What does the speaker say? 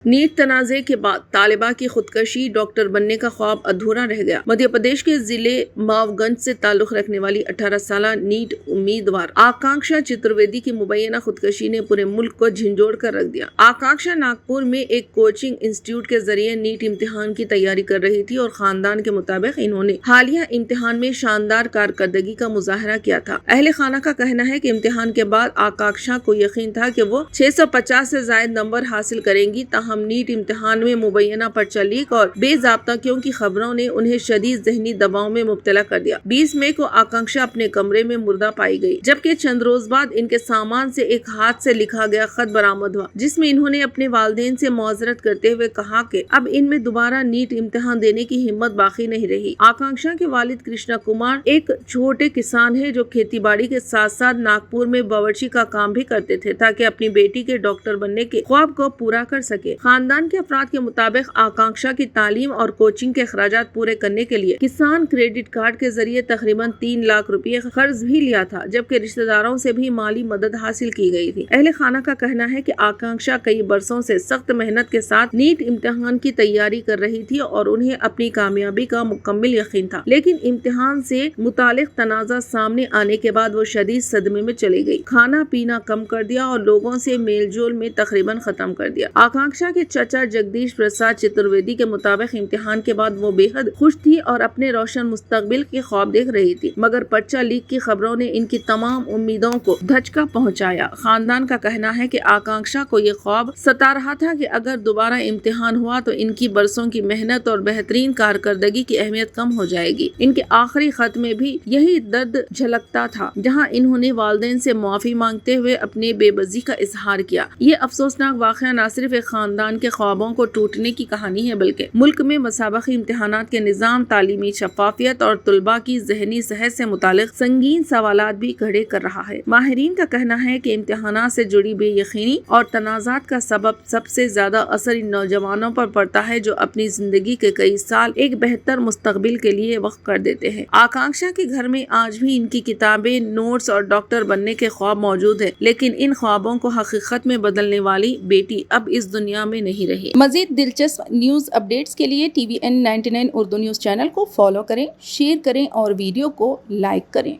NEET तनाज़े के बाद तालिबा की खुदकशी, डॉक्टर बनने का ख्वाब अधूरा रह गया। मध्य प्रदेश के जिले मावगंज से ताल्लुक रखने वाली 18 साल नीट उम्मीदवार आकांक्षा चतुर्वेदी की मुबैना खुदकशी ने पूरे मुल्क को झंझोड़ कर रख दिया। आकांक्षा नागपुर में एक कोचिंग इंस्टीट्यूट के जरिए नीट इम्तिहान की तैयारी कर रही थी और खानदान के मुताबिक इन्होंने हालिया इम्तिहान में शानदार कारकर्दगी का मुजाहरा किया था। अहले खाना का कहना है कि इम्तिहान के बाद आकांक्षा को यकीन था कि वो 650 से ज्यादा नंबर हासिल करेंगी। हम नीट इम्तिहान में मुबैना पर्चा लीक और बेज़ाब्तगियों की खबरों ने उन्हें शदीद ज़हनी दबाव में मुब्तला कर दिया। 20 मई को आकांक्षा अपने कमरे में मुर्दा पाई गई, जबकि चंद रोज बाद इनके सामान से एक हाथ से लिखा गया खत बरामद हुआ, जिसमें इन्होंने अपने वालिदैन से मुआज़रत करते हुए कहा कि अब इनमें दोबारा नीट इम्तिहान देने की हिम्मत बाकी नहीं रही। आकांक्षा के वालिद कृष्णा कुमार एक छोटे किसान है जो खेती बाड़ी के साथ साथ नागपुर में बावर्ची का काम भी करते थे, ताकि अपनी बेटी के डॉक्टर बनने के ख्वाब को पूरा कर सके। खानदान के अफराद के मुताबिक आकांक्षा की तालीम और कोचिंग के अखराजात पूरे करने के लिए किसान क्रेडिट कार्ड के जरिए तकरीबन 3 लाख रुपए कर्ज भी लिया था, जबकि रिश्तेदारों से भी माली मदद हासिल की गई थी। अहले खाना का कहना है कि आकांक्षा कई बरसों से सख्त मेहनत के साथ नीट इम्तिहान की तैयारी कर रही थी और उन्हें अपनी कामयाबी का मुकम्मल यकीन था, लेकिन इम्तिहान से मुतालिक तनाज़ा सामने आने के बाद वो शदीद सदमे में चली गई। खाना पीना कम कर दिया और लोगों से मेल जोल में तकरीबन खत्म कर दिया। आकांक्षा के चाचा जगदीश प्रसाद चतुर्वेदी के मुताबिक इम्तिहान के बाद वो बेहद खुश थी और अपने रोशन मुस्तकबिल के ख्वाब देख रही थी, मगर पर्चा लीक की खबरों ने इनकी तमाम उम्मीदों को धचका पहुंचाया। खानदान का कहना है कि आकांक्षा को ये ख्वाब सता रहा था कि अगर दोबारा इम्तिहान हुआ तो इनकी बरसों की मेहनत और बेहतरीन कारकर्दगी की अहमियत कम हो जाएगी। इनके आखिरी खत में भी यही दर्द झलकता था, जहाँ इन्होंने वालिदैन से माफी मांगते हुए अपने बेबसी का इजहार किया। ये अफसोसनाक वाक़या न सिर्फ एक खानदान के ख्वाबों को टूटने की कहानी है, बल्कि मुल्क में मसाबकी इम्तिहानात के निज़ाम, तालीमी शफाफियत और तुलबा की ज़हनी सेहत से मुतालिक संगीन सवालात भी खड़े कर रहा है। माहिरीन का कहना है कि इम्तिहानात से जुड़ी बेयकीनी और तनाज़ात का सबब सबसे ज्यादा असर इन नौजवानों पर पड़ता है जो अपनी जिंदगी के कई साल एक बेहतर मुस्तकबिल के लिए वक्फ कर देते हैं। आकांक्षा के घर में आज भी इनकी किताबें, नोट्स और डॉक्टर बनने के ख्वाब मौजूद है, लेकिन इन ख्वाबों को हकीकत में बदलने वाली बेटी अब इस दुनिया में नहीं रही। मजीद दिलचस्प न्यूज अपडेट्स के लिए TVN 99 उर्दू न्यूज चैनल को फॉलो करें, शेयर करें और वीडियो को लाइक करें।